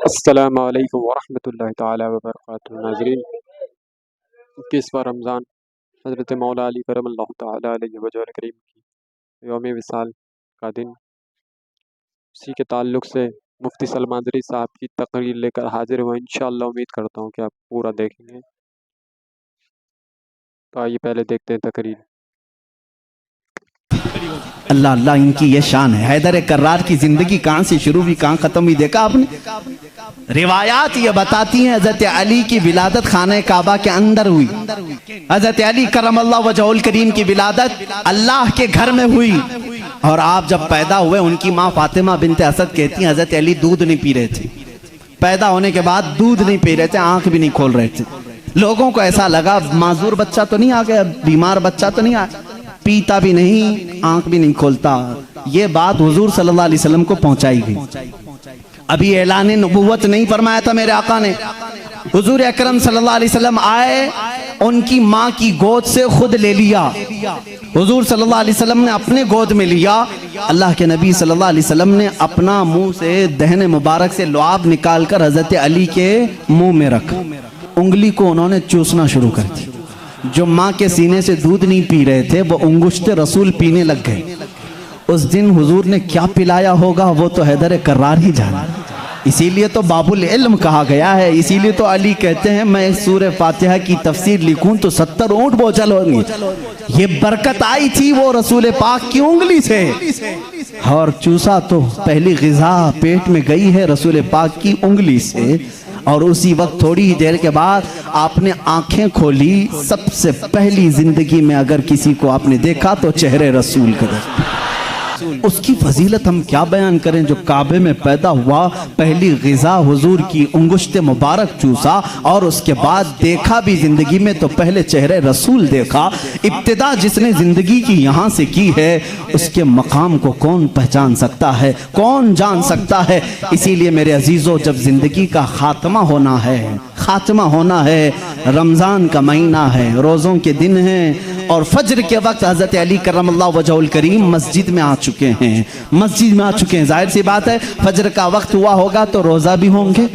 अस्सलामु अलैकुम वरहमतुल्लाहि ताला वबरकातुहू। नाज़रीन, 21वां रमज़ान हज़रत मौला अली करमल्लाहु ताला अलैहि वजह करीम की यौम विसाल का दिन, उसी के ताल्लुक़ से मुफ्ती सलमान ज़री साहब की तकरीर लेकर हाजिर हुआ। इंशाअल्लाह उम्मीद करता हूँ कि आप पूरा देखेंगे। तो आइए पहले देखते हैं तकरीर। अल्लाह अल्लाह, इनकी ये शान है। हैदर कर्रार की जिंदगी कहाँ से शुरू हुई, कहाँ खत्म हुई, देखा आपने? रिवायात ये बताती हैं हजरत अली की विलादत खाने काबा के अंदर हुई। हजरत अली करमल्लाहु वजहुल करीम की विलादत अल्लाह के घर में हुई। और आप जब पैदा हुए, उनकी माँ फातिमा बिनते असद कहती हैं हजरत अली दूध नहीं पी रहे थे। पैदा होने के बाद दूध नहीं पी रहे थे, आंख भी नहीं खोल रहे थे। लोगों को ऐसा लगा माजूर बच्चा तो नहीं आ गया, बीमार बच्चा तो नहीं आया, पीता भी नहीं, आंख भी नहीं खोलता। ये बात हुजूर सल्लल्लाहु अलैहि वसल्लम को पहुंचाई गई। अभी ऐलान नबुव्वत नहीं फरमाया था मेरे आका ने। हुजूर अकरम सल्लल्लाहु अलैहि वसल्लम आए, उनकी माँ की गोद से खुद ले लिया। हुजूर सल्लल्लाहु अलैहि वसल्लम ने अपने गोद में लिया। अल्लाह के नबी सल्लल्लाहु अलैहि वसल्लम ने अपना मुंह से दहने मुबारक से लुआब निकालकर हजरत अली के मुंह में रखा। उंगली को उन्होंने चूसना शुरू कर दिया। जो माँ के सीने से दूध नहीं पी रहे थे, वो उंगुश्ते रसूल पीने लग गए। उस दिन हुजूर ने क्या पिलाया होगा वो तो हैदर कर्रार ही जाना। इसीलिए तो बाबुल इल्म कहा गया है। इसीलिए तो अली कहते हैं मैं सूरह फातिहा की तफसीर लिखूं तो 70 ऊंट बोझल होंगे। ये बरकत आई थी वो रसूल पाक की उंगली से। और चूसा तो पहली ग़िज़ा पेट में गई है रसूल पाक की उंगली से। और उसी वक्त थोड़ी ही देर के बाद आपने आंखें खोली। सबसे पहली जिंदगी में अगर किसी को आपने देखा तो चेहरे रसूल का। उसकी फजीलत हम क्या बयान करें। जो काबे में पैदा हुआ, पहली ग़िज़ा हुजूर की उंगुश्ते मुबारक चूसा, और उसके बाद देखा भी जिंदगी में तो पहले चेहरे रसूल देखा। इब्तिदा जिसने जिंदगी की यहाँ से की है, उसके मकाम को कौन पहचान सकता है, कौन जान सकता है। इसीलिए मेरे अजीज़ों, जब जिंदगी का खात्मा होना है, खात्मा होना है, रमज़ान का महीना है, रोज़ों के दिन हैं, और फज्र के वक्त हज़रत अली करमल्लाहु वजहुल करीम मस्जिद में आ चुके हैं। मस्जिद में आ चुके हैं, जाहिर सी बात है फज्र का वक्त हुआ होगा तो रोज़ा भी होंगे,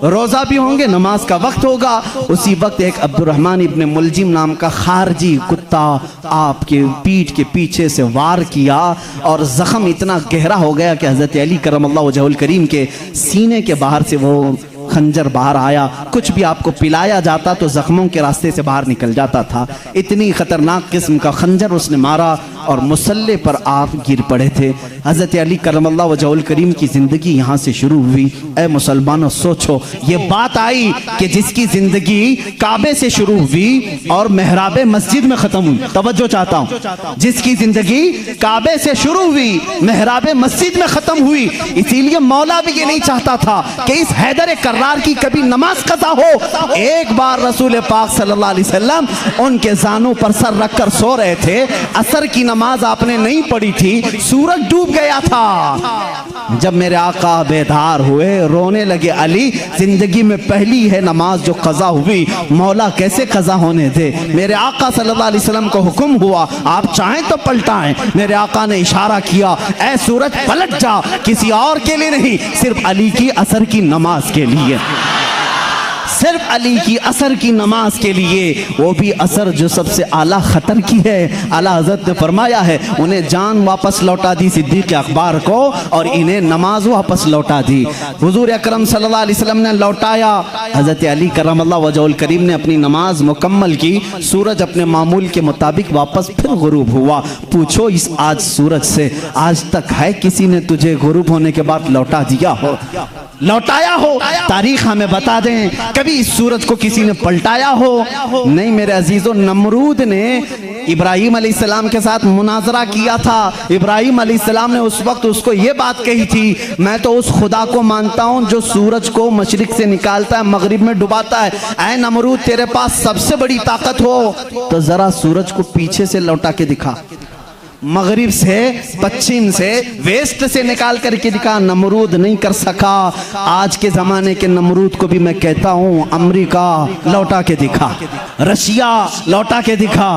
रोज़ा भी होंगे, नमाज का वक्त होगा। उसी वक्त एक अब्दुर्रहमान इब्न मुलजिम नाम का खारजी कुत्ता आपके पीठ के पीछे से वार किया, और ज़ख्म इतना गहरा हो गया कि हज़रत अली करमल्लाहु वजहुल करीम के सीने के बाहर से वो खंजर बाहर आया। कुछ भी आपको पिलाया जाता तो जख्मों के रास्ते से बाहर निकल जाता था। इतनी खतरनाक किस्म का खंजर उसने मारा और मुसल्ले पर आप गिर पड़े थे। हज़रत अली करमल्लाहु वजहुल करीम की ज़िंदगी यहाँ से शुरू हुई। ऐ मुसलमानों, सोचो, ये बात आई कि जिसकी ज़िंदगी काबे से शुरू हुई और मेहराब मस्जिद में ख़त्म हुई। तवज्जो चाहता हूँ, जिसकी ज़िंदगी काबे से शुरू हुई, मेहराब मस्जिद में ख़त्म हुई। इसीलिए मौला भी ये नहीं चाहता था कि इस हैदर कर्रार की कभी नमाज कज़ा हो। एक बार रसूल पाक सल्लल्लाहु अलैहि वसल्लम उनके जानों पर सर रखकर सो रहे थे। असर की नमाज आपने नहीं पढ़ी थी, सूरज डूब गया था। जब मेरे आका बेदार हुए, रोने लगे, अली जिंदगी में पहली है नमाज जो कज़ा हुई, मौला कैसे कज़ा होने दे। मेरे आका सल्लल्लाहु अलैहि वसल्लम को हुक्म हुआ, आप चाहें तो पलटाएं। मेरे आका ने इशारा किया, ऐ सूरज पलट जा, किसी और के लिए नहीं, सिर्फ अली की असर की नमाज के लिए, सिर्फ अली की असर की नमाज के लिए। वो भी असर जो सबसे आला खतर की है। आला हज़रत ने फरमाया है, उन्हें जान वापस लौटा दी सिद्दीक़ अकबर को, और इन्हें नमाज वापस लौटा दी। हुजूर अकरम सल्लल्लाहु अलैहि वसल्लम ने लौटाया। हज़रत अली करमल्लाहु वजहुल करीम ने अपनी नमाज मुकम्मल की। सूरज अपने मामूल के मुताबिक वापस फिर गुरूब हुआ। पूछो इस आज सूरज से, आज तक है किसी ने तुझे गुरूब होने के बाद लौटा दिया हो, लौटाया हो? तारीख हमें बता दें, कभी इस सूरज को किसी ने पलटाया हो? नहीं मेरे अजीजों, नमरूद ने इब्राहिम अलैहिस्सलाम के साथ मुनाजरा किया था। इब्राहिम अलैहिस्सलाम ने उस वक्त उसको ये बात कही थी, मैं तो उस खुदा को मानता हूँ जो सूरज को मशरिक से निकालता है, मगरिब में डुबाता है। ऐ नमरूद, तेरे पास सबसे बड़ी ताकत हो तो जरा सूरज को पीछे से लौटा के दिखा। मगरिब से, पश्चिम से, वेस्ट से निकाल करके दिखा, नमरूद नहीं कर सका। आज के ज़माने के नमरूद को भी मैं कहता हूँ अमेरिका लौटा के दिखा, रशिया लौटा के दिखा,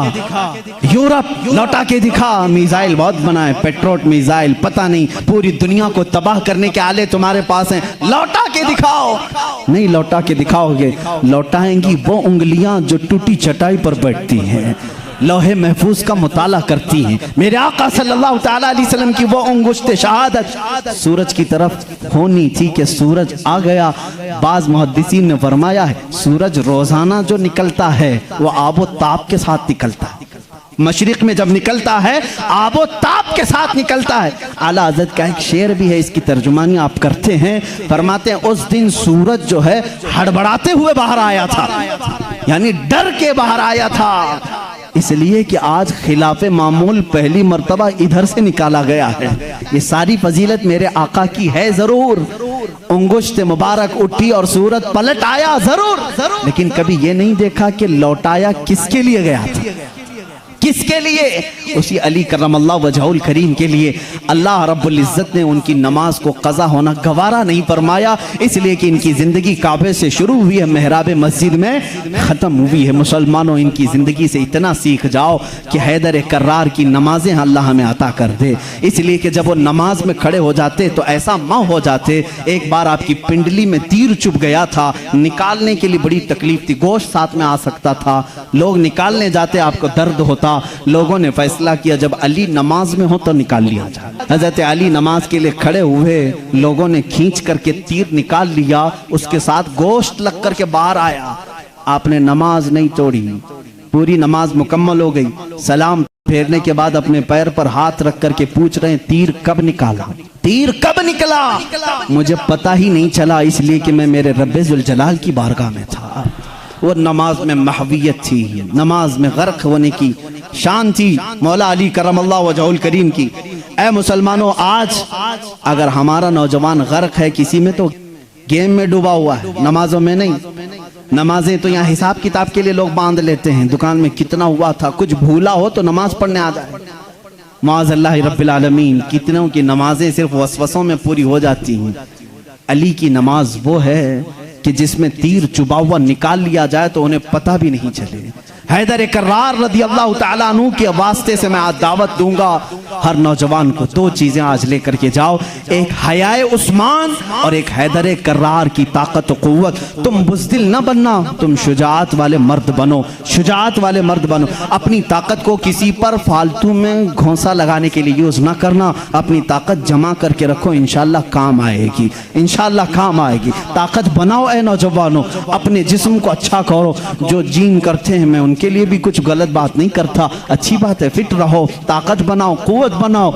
यूरोप लौटा के दिखा। मिसाइल बहुत बनाए, पेट्रोट मिसाइल, पता नहीं पूरी दुनिया को तबाह करने के आले तुम्हारे पास हैं, लौटा के दिखाओ। नहीं लौटा के दिखाओगे, लौटाएंगी वो उंगलियां जो टूटी चटाई पर बैठती हैं, लौहे महफूज का मुताला करती हैं। मेरे आका सल्लल्लाहु ताला अलैहि वसल्लम की वो अंगुश्त शहादत सूरज की तरफ होनी थी कि सूरज आ गया। बाज मुहद्दिसीन ने फरमाया है सूरज रोजाना जो निकलता है वो आबो ताप के साथ निकलता है। मशरिक में जब निकलता है आबो ताप के साथ निकलता है। आला हज़रत का एक शेर भी है, इसकी तर्जुमानी आप करते हैं, फरमाते हैं उस दिन सूरज जो है हड़बड़ाते हुए बाहर आया था, यानी डर के बाहर आया था, इसलिए कि आज खिलाफे मामूल पहली मर्तबा इधर से निकाला गया है। ये सारी फजीलत मेरे आका की है जरूर। उंगुश्त मुबारक उठी और सूरज पलट आया जरूर, लेकिन कभी ये नहीं देखा कि लौटाया किसके लिए गया था, किसके लिए? उसी अली करमल्लाहु वजहुल करीम के लिए। अल्लाह रब्बुल इज्जत ने उनकी नमाज को कज़ा होना गवारा नहीं फरमाया, इसलिए कि इनकी ज़िंदगी काबे से शुरू हुई है, मेहराब मस्जिद में ख़त्म हुई है। मुसलमानों इनकी ज़िंदगी से इतना सीख जाओ कि हैदर कर्रार की नमाजें अल्लाह हमें अता कर दे। इसलिए कि जब वो नमाज में खड़े हो जाते तो ऐसा माँ हो जाते। एक बार आपकी पिंडली में तीर चुभ गया था, निकालने के लिए बड़ी तकलीफ थी, गोश्त साथ में आ सकता था, लोग निकालने जाते आपको दर्द होता। लोगों ने फैसला किया जब अली नमाज में हो तो निकाल लिया जाए। हजरत अली नमाज के लिए खड़े हुए, लोगों ने खींच करके तीर निकाल लिया, उसके साथ गोश्त लग करके बाहर आया। आपने नमाज नहीं तोड़ी, पूरी नमाज मुकम्मल हो गई। सलाम फेरने के बाद अपने पैर पर हाथ रख करके पूछ रहे हैं तीर कब निकाला, तीर कब निकला? मुझे पता ही नहीं चला, इसलिए कि मैं मेरे रब्बे जुल जलाल की बारगाह में था। वो नमाज में महवियत थी, नमाज में गर्क होने की शान थी मौला अली करमल्लाहु वजहुल करीम की। ऐ मुसलमानों, आज अगर हमारा नौजवान गर्क है किसी में तो गेम में डूबा हुआ है, नमाजों में नहीं। नमाजें तो यहाँ हिसाब किताब के लिए लोग बांध लेते हैं, दुकान में कितना हुआ था, कुछ भूला हो तो नमाज पढ़ने आ जाए। माअज़ल्लाह रब्बिल आलमीन, कितनों की नमाजें सिर्फ वसवसों में पूरी हो जाती हैं। अली की नमाज वो है कि जिसमें तीर चुबा हुआ निकाल लिया जाए तो उन्हें पता भी नहीं चले। हैदर कर्रार रज़ी अल्लाह तआला अन्हु के वास्ते से मैं आज दावत दूंगा हर नौजवान को, दो चीजें आज लेकर के जाओ, एक हयाए उस्मान और एक हैदर कर्रार की ताकत और कुव्वत। तुम बुज़दिल न बनना, तुम शुजाअत वाले मर्द बनो, शुजाअत वाले मर्द बनो। अपनी ताकत को किसी पर फालतू में घोंसा लगाने के लिए यूज ना करना, अपनी ताकत जमा करके रखो, इंशाअल्लाह काम आएगी, इंशाअल्लाह काम आएगी। ताकत बनाओ ऐ नौजवानों, अपने जिस्म को अच्छा करो। जो जिम करते हैं मैं के लिए भी कुछ गलत बात नहीं करता, अच्छी बात है, फिट रहो, ताकत बनाओ, कुव्वत बनाओ,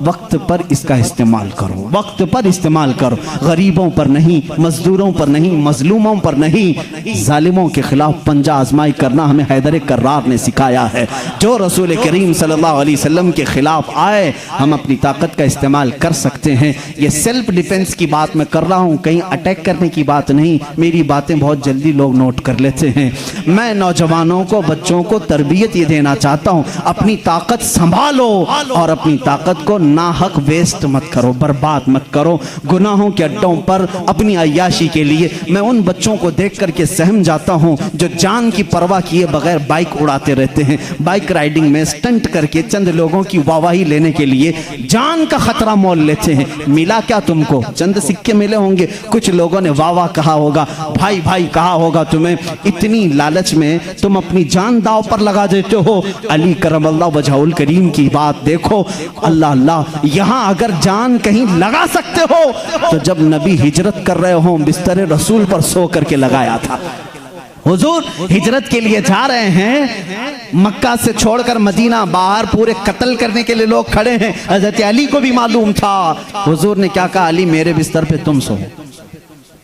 वक्त पर इसका इस्तेमाल करो, वक्त पर इस्तेमाल करो। गरीबों पर नहीं, मजदूरों पर नहीं, मजलूमों पर नहीं, जालिमों के खिलाफ पंजा आजमाई करना हमें हैदर कर्रार ने सिखाया है। जो रसूल करीम सल्लल्लाहु अलैहि वसल्लम के खिलाफ आए, हम अपनी ताकत का इस्तेमाल कर सकते हैं। ये सेल्फ डिफेंस की बात मैं कर रहा हूँ, कहीं अटैक करने की बात नहीं। मेरी बातें बहुत जल्दी लोग नोट कर लेते हैं। मैं नौजवानों को, बच्चों को तरबियत ये देना चाहता हूँ, अपनी ताकत संभालो और अपनी ताकत को नाहक वेस्ट मत करो, बर्बाद मत करो गुनाहों के अड्डों पर अपनी अय्याशी के लिए। मैं उन बच्चों को देख करके सहम जाता हूँ जो जान की परवाह किए बगैर बाइक उड़ाते रहते हैं, बाइक राइडिंग में स्टंट करके चंद लोगों की वाहवाही लेने के लिए जान का खतरा मोल लेते हैं। मिला क्या तुमको? चंद सिक्के मिले होंगे, कुछ लोगों ने वाह वाह कहा होगा, भाई भाई कहा होगा तुम्हें। इतनी लालच में तुम अपनी जान दाव पर लगा देते हो। अली करमल्लाहु वजहुल करीम की बात देखो, अल्लाह अल्लाह, यहाँ अगर जान कहीं लगा सकते हो तो जब नबी हिजरत कर रहे हो बिस्तर रसूल पर सो करके लगाया था। हुजूर हिजरत के लिए जा रहे हैं, मक्का से छोड़कर मदीना, बाहर पूरे कत्ल करने के लिए लोग खड़े हैं। हजरत अली को भी मालूम था। हुजूर ने क्या कहा? अली मेरे बिस्तर पे तुम सो।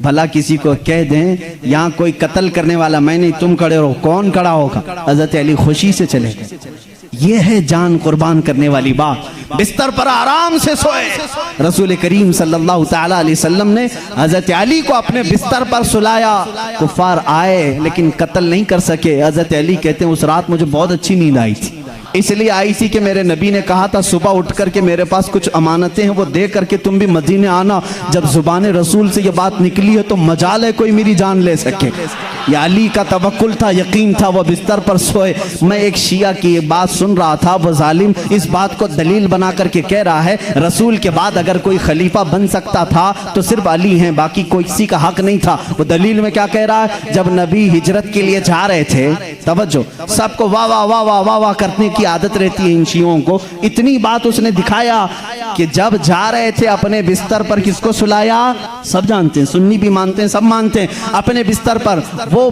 भला किसी को कह दें यहाँ कोई कत्ल करने वाला मैं नहीं, तुम खड़े रहो, कौन खड़ा होगा? हजरत अली खुशी से चले गए। ये है जान कुर्बान करने वाली बात। बिस्तर पर आराम से सोए। रसूल करीम सल्लल्लाहु ताला अलैहि वसल्लम ने हजरत अली को अपने बिस्तर पर सुलाया। कुफार आए लेकिन कत्ल नहीं कर सके। हजरत अली कहते हैं उस रात मुझे बहुत अच्छी नींद आई थी, इसलिए आई थी कि मेरे नबी ने कहा था सुबह उठ करके मेरे पास कुछ अमानतें हैं वो दे करके तुम भी मदीने आना। जब जुबान रसूल से ये बात निकली है तो मजाल है कोई मेरी जान ले सके। या अली का तवक्कुल था, यकीन था, वो बिस्तर पर सोए। मैं एक शिया की एक बात सुन रहा था, वो जालिम इस बात को दलील बना करके कह रहा है रसूल के बाद अगर कोई खलीफा बन सकता था तो सिर्फ अली हैं, बाकी कोई किसी का हक नहीं था। वो दलील में क्या कह रहा है, जब नबी हिजरत के लिए जा रहे थे, तवज्जो, सबको वाह वाह वाह वाह वाह वाह करने की आदत रहती है इन शियों को। इतनी बात उसने दिखाया कि जब जा रहे थे अपने बिस्तर पर किसको सुलाया, सब जानते हैं, सुन्नी भी मानते हैं, सब मानते हैं, अपने बिस्तर पर। वो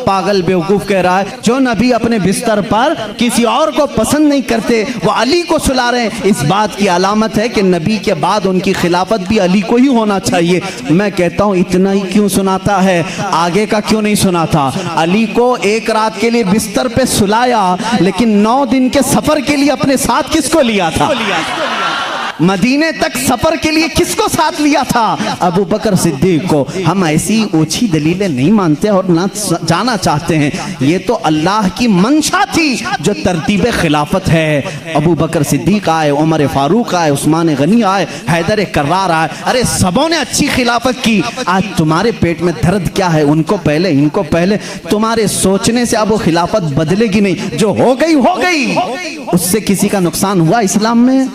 पागल बेवकूफ कह रहा है जो नबी अपने बिस्तर पर किसी और को पसंद नहीं करते वो अली को सुला रहे हैं। इस बात की अलामत है कि नबी के बाद उनकी खिलाफत भी अली को ही होना चाहिए। मैं कहता हूं इतना ही क्यों सुनाता है, आगे का क्यों नहीं सुनाता। अली को एक रात के लिए बिस्तर पे सुलाया, लेकिन 9 दिन के सफर के लिए अपने साथ किसको लिया था, मदीने तक सफर के लिए किसको साथ लिया था, अबू बकर सिद्दीक को। हम ऐसी ओछी दलीलें नहीं मानते और ना जाना चाहते हैं। ये तो अल्लाह की मंशा थी जो तरतीब खिलाफत है। अबू बकर सिद्दीक आए, उमर फारूक आए, उस्मान गनी आए, हैदर कर्रार आए, अरे सबों ने अच्छी खिलाफत की। आज तुम्हारे पेट में दर्द क्या है, उनको पहले इनको पहले, तुम्हारे सोचने से अब वो खिलाफत बदलेगी नहीं, जो हो गई हो गई। उससे किसी का नुकसान हुआ इस्लाम में?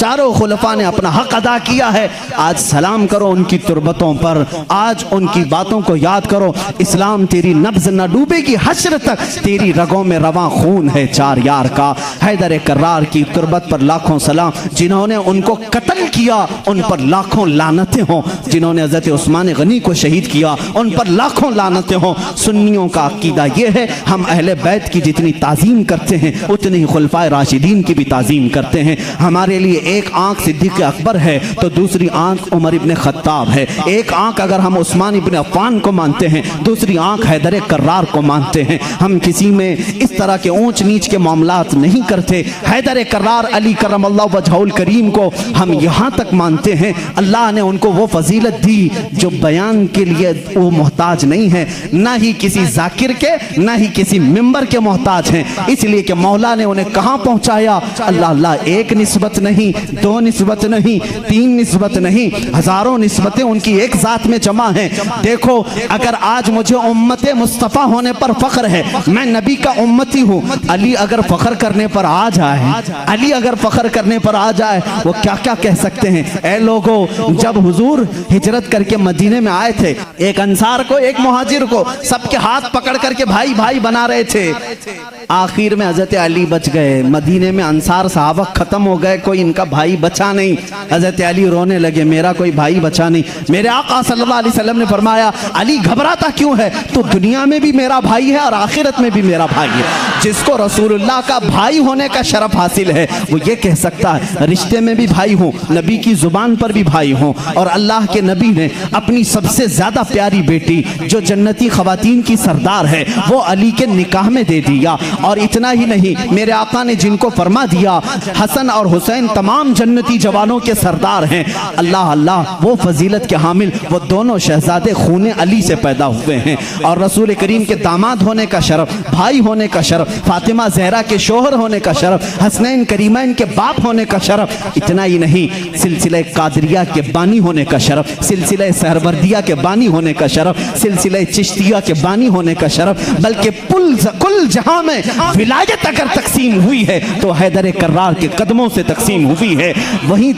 चारों खुलफा ने अपना हक अदा किया है। आज सलाम करो उनकी तुरबतों पर, आज उनकी बातों को याद करो। इस्लाम तेरी नब्ज न डूबेगी, हश्र तक तेरी रगों में रवां खून है चार यार का। हैदर कर्रार की तुरबत पर लाखों सलाम, जिन्होंने उनको कत्ल किया उन पर लाखों लानतें हों, जिन्होंने हज़रत उस्मान गनी को शहीद किया उन पर लाखों लानतें हों। सुन्नियों का अकीदा यह है, हम अहले बैत की जितनी ताज़ीम करते हैं उतनी ही खुलफाए राशिदीन की भी ताज़ीम करते हैं। हमारे लिए एक आंख सिद्दीक़ अकबर है तो दूसरी आंख उमर इब्ने खत्ताब है। एक आंख अगर हम उस्मान इब्ने अफ़्फ़ान को मानते हैं, दूसरी आंख हैदर कर्रार को मानते हैं। हम किसी में इस तरह के ऊंच नीच के मामलात नहीं करते। हैदर कर्रार अली करमल्लाहु वजहुल करीम को हम यहाँ तक मानते हैं, अल्लाह ने उनको वो फजीलत दी जो बयान के लिए वो मोहताज नहीं है, ना ही किसी जाकिर के, ना ही किसी मिंबर के मोहताज हैं। इसलिए कि मौला ने उन्हें कहाँ पहुँचाया, अल्लाह अल्लाह, एक निस्बत नहीं, 2 निस्बत नहीं, 3 निस्बत नहीं, हजारों निस्बतें उनकी एक जात में जमा हैं। देखो, अगर आज मुझे उम्मत मुस्तफ़ा होने पर फख्र है, मैं नबी का उम्मती हूँ, अली अगर फख्र करने पर आ जाए, अली अगर फख्र करने पर आ जाए, वो क्या क्या कह सकते हैं। ऐ लोगों, जब हुजूर हिजरत करके मदीने में आए थे, एक अंसार को एक मुहाजिर को सबके हाथ पकड़ करके भाई भाई बना रहे थे। आखिर में हजरत अली बच गए, मदीने में अंसार साहबा खत्म हो गए, कोई इनका भाई बचा नहीं। हजरत अली रोने लगे, मेरा कोई भाई बचा नहीं। मेरे आका सल्लल्लाहु अलैहि वसल्लम ने फरमाया, अली घबराता क्यों है, तो दुनिया में भी मेरा भाई है और आखिरत में भी मेरा भाई है। जिसको रसूलुल्लाह का भाई होने का शरफ हासिल है वो ये कह सकता है रिश्ते में भी भाई हूँ, नबी की जुबान पर भी भाई हूँ। और अल्लाह के नबी ने अपनी सबसे ज्यादा प्यारी बेटी जो जन्नती खवातीन की सरदार है वो अली के निकाह में दे दिया। और इतना ही नहीं, मेरे आका ने जिनको फरमा दिया हसन और हुसैन तमाम जन्नती जवानों के सरदार हैं। अल्लाह अल्लाह, वो फजीलत के हामिल वो दोनों शहजादे खूने अली से पैदा हुए हैं। और रसूल करीम के दामाद होने का शरफ, भाई होने का शरफ, फातिमा जहरा के शोहर होने का शरफ, हसनैन करीमैन के बाप होने का शरफ। इतना ही नहीं, सिलसिले कादरिया के बानी होने का शरफ, सिलसिले सहरवर्दिया के बानी होने का शरफ, सिलसिले चिश्तिया के बानी होने का शरफ, बल्कि कुल जहां में विलायत अगर तकसीम हुई है तो हैदर कर्रार के कदमों से तकसीम हुई है। वहीं